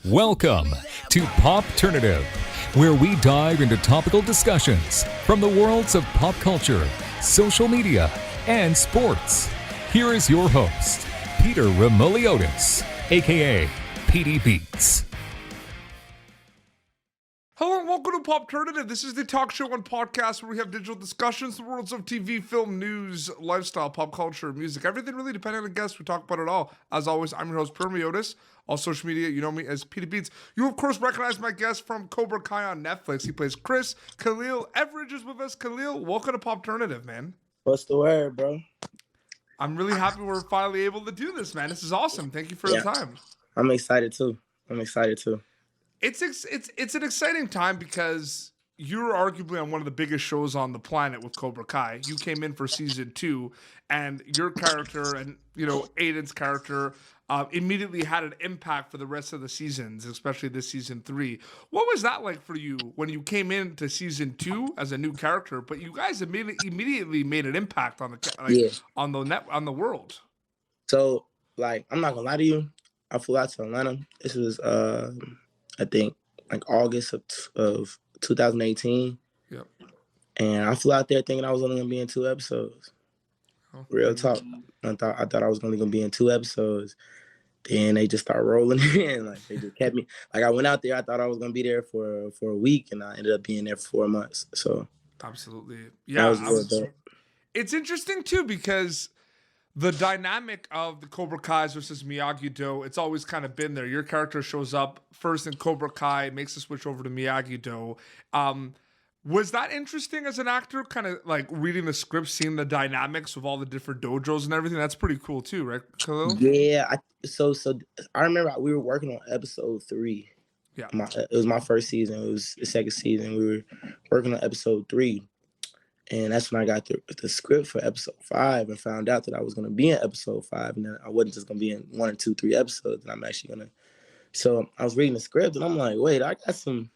Welcome to Popternative, where we dive into topical discussions from the worlds of pop culture, social media, and sports. Here is your host, Peter Remoliotis, aka PD Beats. Hello and welcome to Popternative. This is the talk show and podcast where we have digital discussions, the worlds of TV, film, news, lifestyle, pop culture, music, everything really depending on the guest. We talk about it all. As always, I'm your host, Permiotis. All social media, you know me as Peter Beats. You, of course, recognize my guest from Cobra Kai on Netflix. He plays Chris. Khalil Everage is with us. Khalil, welcome to Popternative, man. What's the word, bro? I'm really happy we're finally able to do this, man. This is awesome. Thank you for the time. I'm excited too. It's an exciting time because you're arguably on one of the biggest shows on the planet with Cobra Kai. You came in for season 2, and your character and Aiden's character immediately had an impact for the rest of the seasons, especially this season 3. What was that like for you when you came into season 2 as a new character? But you guys immediately made an impact on on the world. So I'm not gonna lie to you. I flew out to Atlanta. This was I think August of 2018. Yep. And I flew out there thinking I was only gonna be in 2 episodes. Oh, real talk. I thought I was only gonna be in 2 episodes. Then they just started rolling in. They just kept me. I went out there, I thought I was gonna be there for a week, and I ended up being there for 4 months. So absolutely. Yeah. It's interesting too because the dynamic of the Cobra Kai's versus Miyagi-Do, it's always kind of been there. Your character shows up first in Cobra Kai, makes the switch over to Miyagi-Do. Was that interesting as an actor, kind of reading the script, seeing the dynamics of all the different dojos and everything? That's pretty cool too, right, Khalil? Yeah. So I remember we were working on episode 3. Yeah. It was my first season. It was the second season. We were working on episode 3. And that's when I got the script for episode 5 and found out that I was going to be in episode 5. And then I wasn't just going to be in 1 or 2, 3 episodes. And I'm actually going to. So I was reading the script and I'm like, wait, I got some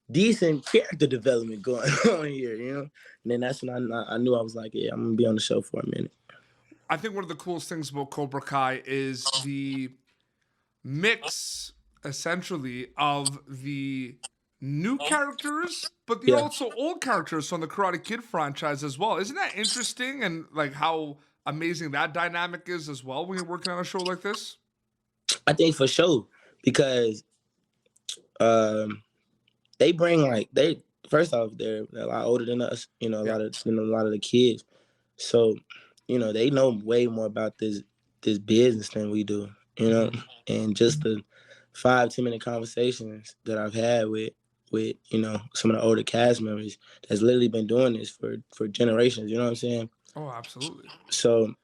decent character development going on here, And then that's when I knew I was like, yeah, I'm going to be on the show for a minute. I think one of the coolest things about Cobra Kai is the mix, essentially, of the new characters, but the also old characters from the Karate Kid franchise as well. Isn't that interesting? And how amazing that dynamic is as well when you're working on a show like this? I think for sure, because they bring first off, they're a lot older than us, a lot of the kids. So, they know way more about this business than we do, and just the 5-10 minute conversations that I've had with some of the older cast members that's literally been doing this for generations, you know what I'm saying? Oh, absolutely. So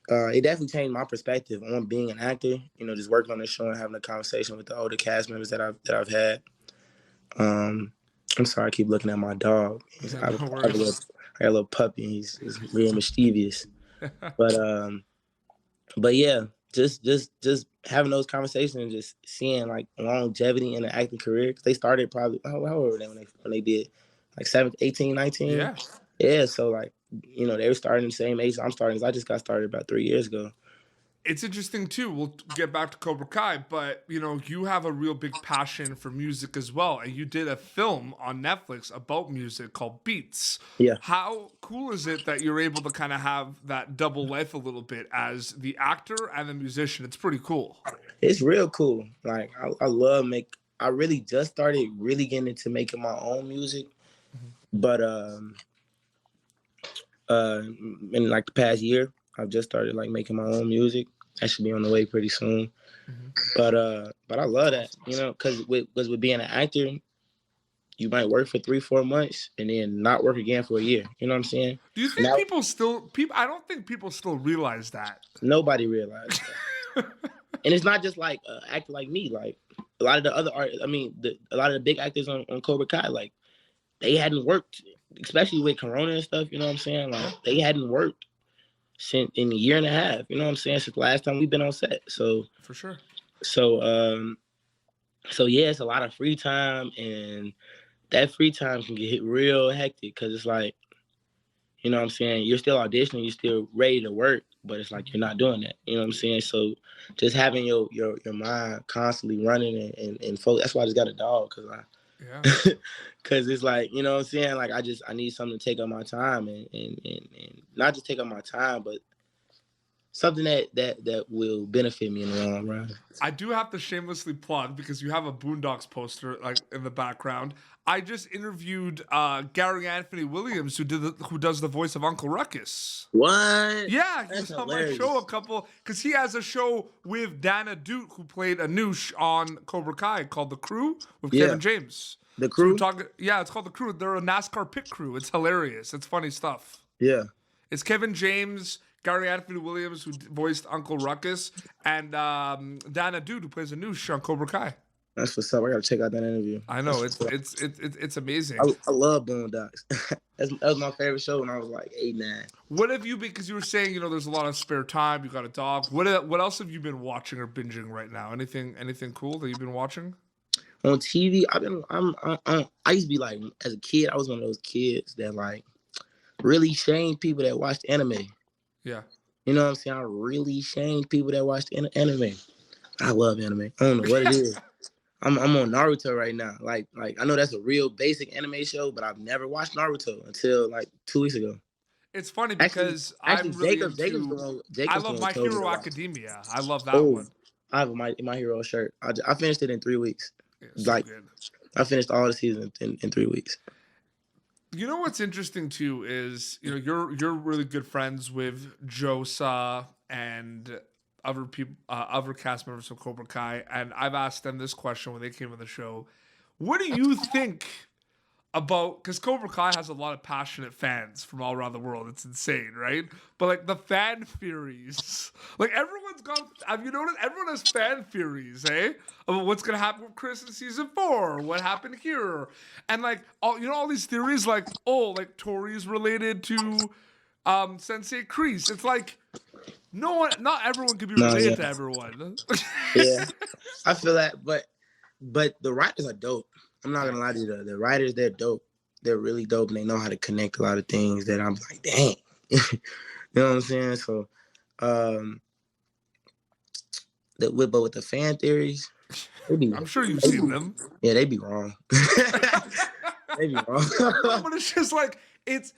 it definitely changed my perspective on being an actor, just working on the show and having a conversation with the older cast members that I've had. I'm sorry, I keep looking at my dog. I got a little puppy, and he's real mischievous. But yeah, just having those conversations and just seeing longevity in the acting career. Cause they started probably how old were they when they did 17, 18, 19? Yeah. So they were starting the same age I'm starting. Cause I just got started about 3 years ago. It's interesting too. We'll get back to Cobra Kai, but you have a real big passion for music as well, and you did a film on Netflix about music called Beats. Yeah. How cool is it that you're able to kind of have that double life a little bit as the actor and the musician? It's pretty cool. It's real cool. I really just started really getting into making my own music, but in the past year, I've just started making my own music. That should be on the way pretty soon. But I love that, because with being an actor, you might work for 3-4 months and then not work again for a year. You know what I'm saying? Do you think I don't think people still realize that. Nobody realizes that. And it's not just an actor like me. A lot of the other artists, a lot of the big actors on Cobra Kai, they hadn't worked, especially with Corona and stuff, you know what I'm saying? They hadn't worked since in a year and a half, you know what I'm saying, since the last time we've been on set. So for sure. So yeah, it's a lot of free time, and that free time can get real hectic because it's you know what I'm saying, you're still auditioning, you're still ready to work, but it's like you're not doing that. You know what I'm saying? So just having your mind constantly running and focus. That's why I just got a dog, because it's like, you know what I'm saying? Like I need something to take up my time and not just take up my time, but something that will benefit me in the long run. I do have to shamelessly plug, because you have a Boondocks poster like in the background. I just interviewed Gary Anthony Williams, who does the voice of Uncle Ruckus. What? Yeah, he was on my show because he has a show with Dana Duke, who played Anoush on Cobra Kai, called The Crew with Kevin James. The Crew? So it's called The Crew. They're a NASCAR pit crew. It's hilarious. It's funny stuff. Yeah. It's Kevin James, Gary Anthony Williams, who voiced Uncle Ruckus, and Dana Dude, who plays Anoush on Cobra Kai. That's what's up. I gotta check out that interview. I know, it's amazing. I love Boondocks. That was my favorite show when I was like 8, 9. What have you been? Because you were saying, there's a lot of spare time. You got a dog. What else have you been watching or binging right now? Anything cool that you've been watching? On TV, I used to be like, as a kid, I was one of those kids that like really shamed people that watched anime. Yeah. You know what I'm saying? I really shamed people that watched anime. I love anime. I don't know what it is. I'm on Naruto right now. Like I know that's a real basic anime show, but I've never watched Naruto until like 2 weeks ago. It's funny because I love My Hero Academia. I love that one. I have a My Hero shirt. I finished it in 3 weeks. So like good. I finished all the season in 3 weeks. You know what's interesting too is you're really good friends with Josa and other people, other cast members from Cobra Kai, and I've asked them this question when they came on the show. What do you think about, because Cobra Kai has a lot of passionate fans from all around the world. It's insane, right? But like the fan theories, like have you noticed everyone has fan theories, about what's gonna happen with Chris in season 4, what happened here, and like all these theories, like like Tori's related to Sensei Kreese. It's like not everyone can be related to everyone. Yeah, I feel that, but the writers are dope. I'm not gonna lie to you, the writers, they're dope. They're really dope, and they know how to connect a lot of things that I'm like, dang. You know what I'm saying? So, but with the fan theories, I'm sure you've seen them. Yeah, they be wrong. They be wrong. But it's just like it's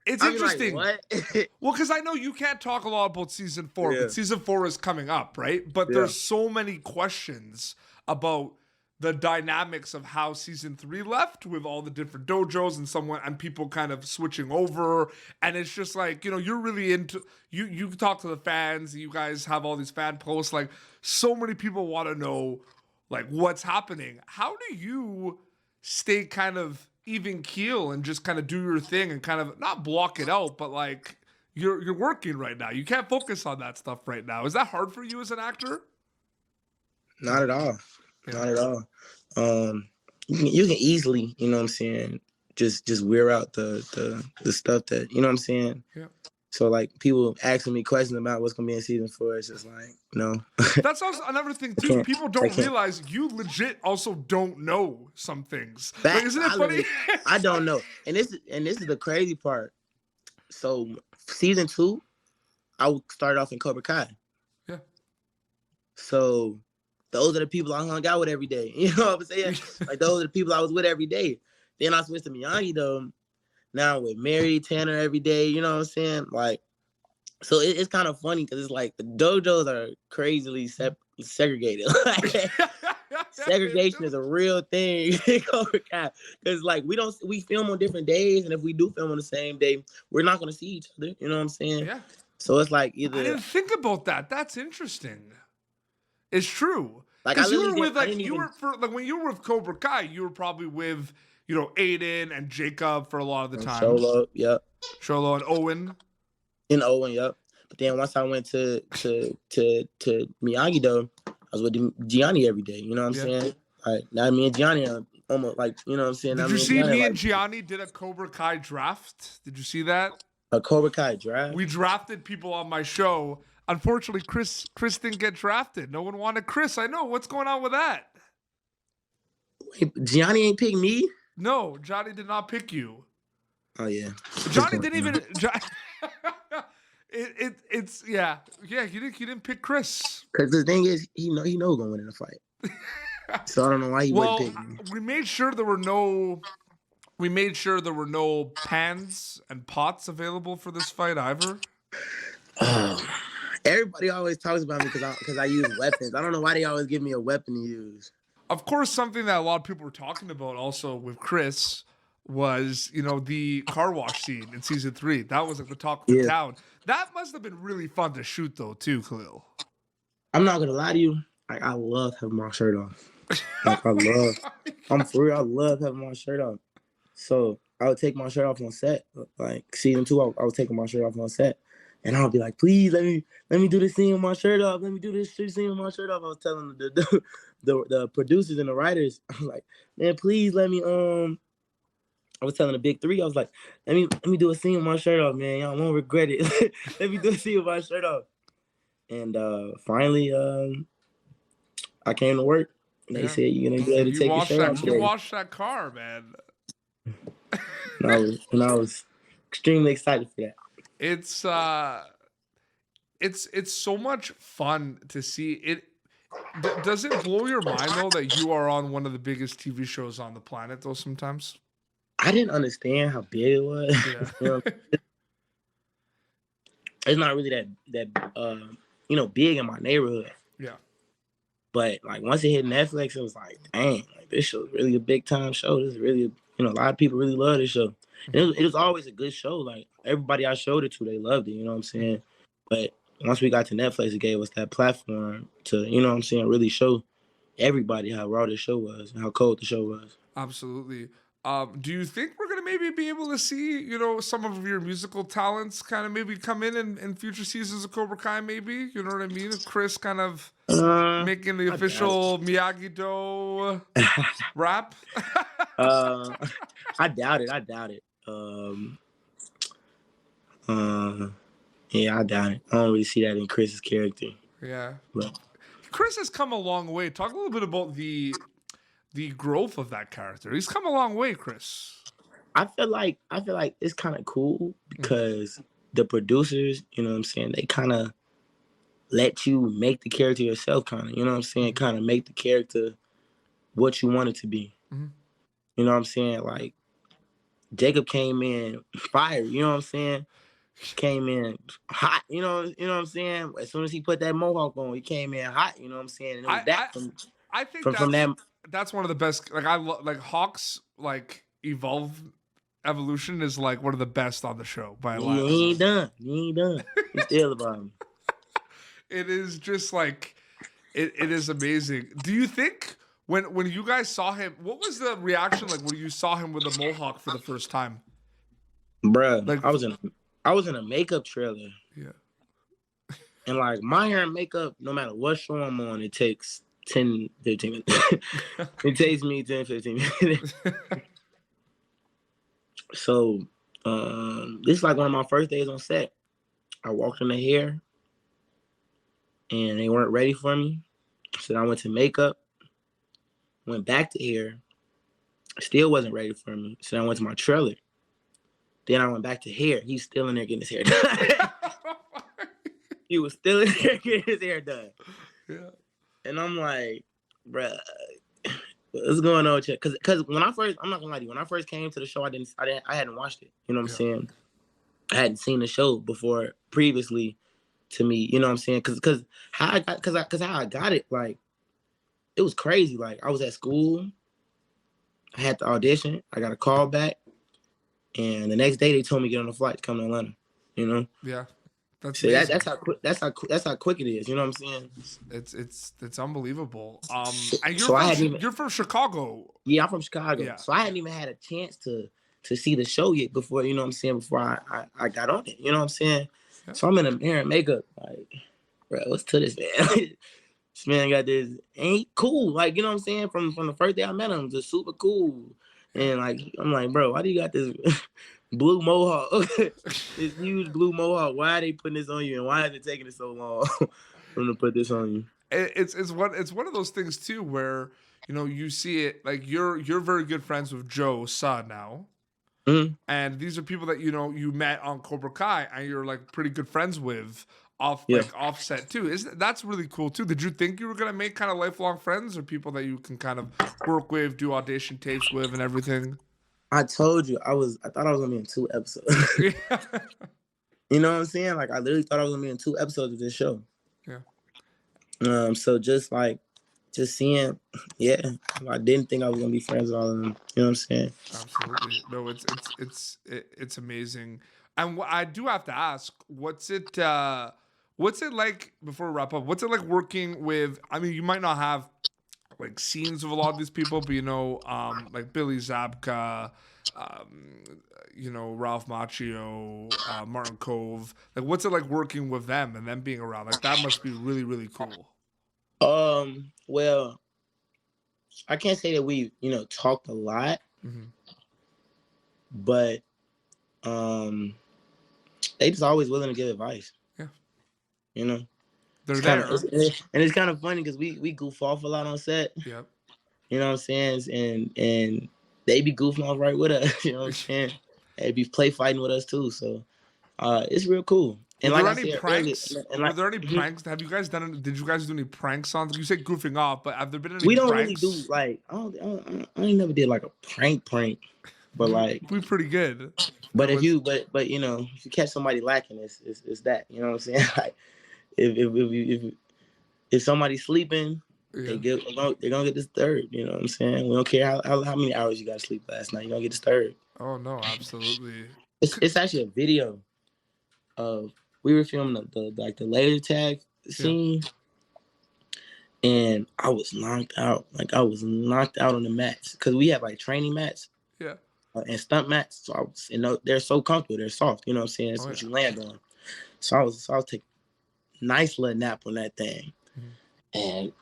interesting. Like, what? Well, because I know you can't talk a lot about season 4, but season 4 is coming up, right? But there's so many questions about the dynamics of how season 3 left with all the different dojos and people kind of switching over. And it's just like, you're really into, you talk to the fans, you guys have all these fan posts, like so many people want to know like what's happening. How do you stay kind of even keel and just kind of do your thing and kind of not block it out, but like you're working right now. You can't focus on that stuff right now. Is that hard for you as an actor? Not at all. Not at all. You can easily, you know what I'm saying, just wear out the stuff that, you know what I'm saying? Yeah. So like people asking me questions about what's gonna be in season 4, it's just like, no. That's also another thing too. People don't realize you legit also don't know some things. Like, isn't it funny? I don't know. And this is the crazy part. So season 2, I started off in Cobra Kai. Yeah. So those are the people I hung out with every day. You know what I'm saying? Like, those are the people I was with every day. Then I switched to Miyagi, though. Now I'm with Mary, Tanner every day. You know what I'm saying? Like, so it's kind of funny because it's like the dojos are crazily segregated. Segregation is a real thing in Cobra Kai. Because, like, we film on different days. And if we do film on the same day, we're not going to see each other. You know what I'm saying? Yeah. So it's like either... I didn't think about that. That's interesting. It's true. Like when you were with Cobra Kai, you were probably with, Aiden and Jacob for a lot of the time. Cholo, yep. Cholo and Owen. And Owen, yep. But then once I went to Miyagi, though, I was with Gianni every day. You know what I'm saying? Like, now me and Gianni are almost like, you know what I'm saying? Did you see me and Gianni did a Cobra Kai draft? Did you see that? A Cobra Kai draft? We drafted people on my show. Unfortunately, Chris didn't get drafted. No one wanted Chris. I know. What's going on with that? Wait, Gianni ain't pick me? No, Johnny did not pick you. Oh, yeah. Johnny didn't even... It's yeah. You didn't pick Chris. Because the thing is, he know gonna win in the fight. So I don't know why he wouldn't pick me. We made sure there were no pans and pots available for this fight either. Everybody always talks about me because I use weapons. I don't know why they always give me a weapon to use. Of course, something that a lot of people were talking about also with Chris was, the car wash scene in season 3. That was like the talk of the town. That must have been really fun to shoot though, too, Khalil. I'm not gonna lie to you. I love having my shirt off. I'm for real. I love having my shirt off. So I would take my shirt off on set. Like season 2, I was taking my shirt off on set. And I'll be like, please let me do this scene with my shirt off. Let me do this scene with my shirt off. I was telling the producers and the writers, I was like, man, please let me I was telling the big 3, I was like, let me do a scene with my shirt off, man. Y'all won't regret it. Let me do a scene with my shirt off. And finally I came to work and they said you're gonna be able to take your shirt off today. You washed that car, man. And I was extremely excited for that. It's so much fun to see it. Does it blow your mind though that you are on one of the biggest TV shows on the planet though sometimes? I didn't understand how big it was. Yeah. It's not really that big in my neighborhood. Yeah. But like once it hit Netflix, it was like, dang, like this show is really a big time show. This is really a lot of people really love this show. And it was always a good show. Like everybody I showed it to, they loved it. You know what I'm saying? But once we got to Netflix, it gave us that platform to, really show everybody how raw the show was and how cold the show was. Absolutely. Do you think we're gonna maybe be able to see, some of your musical talents kind of maybe come in future seasons of Cobra Kai? Maybe, you know what I mean? Chris kind of making the official Miyagi-Do rap. I doubt it. Yeah, I doubt it. I don't really see that in Chris's character. Yeah, but Chris has come a long way. Talk a little bit about the growth of that character. He's come a long way, Chris. I feel like it's kind of cool because the producers, they kind of let you make the character yourself, kind of, kind of make the character what you want it to be. Mm-hmm. You know what I'm saying? Like Jacob came in fire, came in hot, you know what I'm saying? As soon as he put that mohawk on, he came in hot, you know what I'm saying? And it was I think that's one of the best. Like like Hawk's evolution is like one of the best on the show by a lot. He ain't done. He's still about him. It is just like it is amazing. Do you think when you guys saw him, what was the reaction like when you saw him with a mohawk for the first time? Bruh, like I was in a makeup trailer. Yeah. And like my hair and makeup, no matter what show I'm on, it takes 10, 15 minutes. It takes me 10, 15 minutes. So this is like one of my first days on set. I walked in the hair and they weren't ready for me. So I went to makeup, went back to hair, still wasn't ready for me. So I went to my trailer. Then I went back to hair. He's still in there getting his hair done. He was still in there getting his hair done. Yeah. And I'm like, bruh, what's going on with you? Because when I first, I'm not gonna lie to you, when I first came to the show, I hadn't watched it. You know what I'm saying? I hadn't seen the show before previously to me. You know what I'm saying? Because how I got it, like, it was crazy. Like I was at school, I had the audition, I got a call back, and the next day they told me to get on a flight to come to Atlanta. You know? Yeah. That's how quick it is. You know what I'm saying? It's unbelievable. And you're from Chicago. Yeah, I'm from Chicago. Yeah. So I hadn't even had a chance to see the show yet before. You know what I'm saying? Before I got on it. You know what I'm saying? Yeah. So I'm in the hair and makeup. Like, bro, what's to this man? This man got this. Ain't cool. Like, you know what I'm saying? From the first day I met him, just super cool. And like, I'm like, bro, why do you got this blue mohawk? This huge blue mohawk. Why are they putting this on you? And why is it taking it so long for them to put this on you? It's one of those things too where, you see it, like you're very good friends with Joe Sa now. And these are people that you met on Cobra Kai, and you're like pretty good friends with offset too. That's really cool too. Did you think you were gonna make kind of lifelong friends, or people that you can kind of work with, do audition tapes with, and everything? I told you I thought I was gonna be in 2 episodes. Yeah. You know what I'm saying? Like, I literally thought I was gonna be in 2 episodes of this show. Yeah. So just seeing, yeah, I didn't think I was gonna be friends with all of them. You know what I'm saying? Absolutely. No, it's amazing. And I do have to ask, what's it like, before we wrap up? What's it like working with? I mean, you might not have like scenes with a lot of these people, but like Billy Zabka, Ralph Macchio, Martin Cove. Like, what's it like working with them and them being around? Like, that must be really, really cool. Well, I can't say that we, talked a lot, but they just always willing to give advice. Yeah. They're there. And it's kind of funny because we goof off a lot on set. Yep. You know what I'm saying? And they be goofing off right with us. You know what I'm saying? They be play fighting with us too. So it's real cool. And were like there any pranks? Were there any pranks? Have you guys did you guys do any pranks on? You said goofing off, but have there been any we don't pranks? really do, like, I ain't never did like a prank, but like we're pretty good. But if you catch somebody lacking, it's that, you know what I'm saying? Like, if somebody's sleeping, they're gonna get disturbed. You know what I'm saying? We don't care how many hours you got to sleep last night. You're gonna get disturbed. Oh no, absolutely. It's actually a video of, we were filming the laser tag scene, and I was knocked out. Like, I was knocked out on the mats because we have like training mats. Yeah. And stunt mats. So they're so comfortable. They're soft. You know what I'm saying? That's what you land on. So I was taking a nice little nap on that thing. And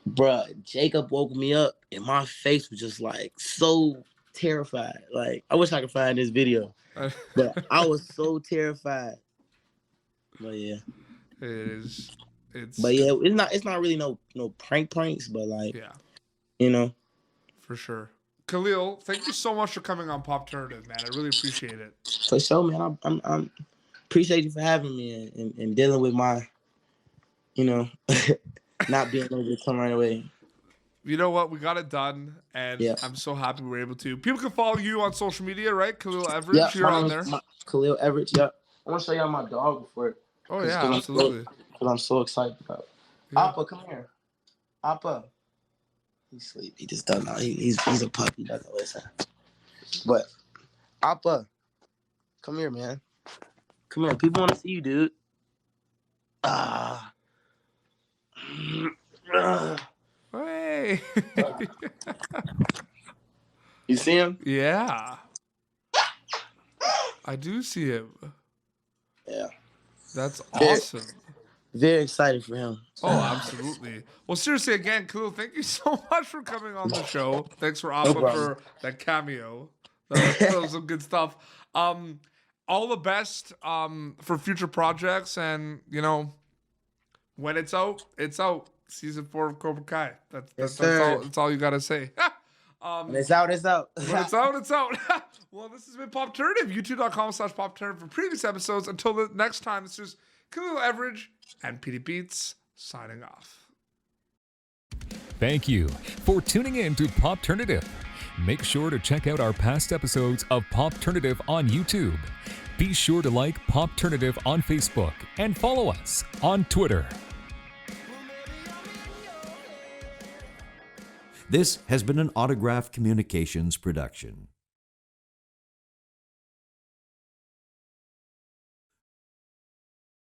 bruh, Jacob woke me up and my face was just like so terrified. Like, I wish I could find this video. But I was so terrified. But yeah. It is. But yeah, it's not really no pranks, but like, For sure. Khalil, thank you so much for coming on Popternative, man. I really appreciate it. For sure, man. I'm appreciate you for having me and dealing with my, not being able to come right away. You know what? We got it done, and I'm so happy we were able to. People can follow you on social media, right? Khalil Everage, you're on there. Khalil Everage, I want to show y'all my dog before. Oh, yeah, absolutely. Because I'm so excited about it. Yeah. Appa, come here. Appa. He's asleep. He just doesn't know. He's a puppy. He doesn't listen. But Appa, come here, man. Come here. People want to see you, dude. Hey. You see him? Yeah. I do see him. Yeah. That's awesome. Very excited for him. Oh, absolutely. Well, seriously, again, Khalil, thank you so much for coming on the show. Thanks for Appa for that cameo. That was some good stuff. All the best for future projects, and when it's out, it's out. Season 4 of Cobra Kai. That's all you gotta say. When it's out, it's out. When it's out, it's out. Well, this has been Popternative. YouTube.com/Popternative for previous episodes. Until the next time, this is Khalil Everage and PD Beats signing off. Thank you for tuning in to Popternative. Make sure to check out our past episodes of Popternative on YouTube. Be sure to like Popternative on Facebook and follow us on Twitter. This has been an Autograph Communications production.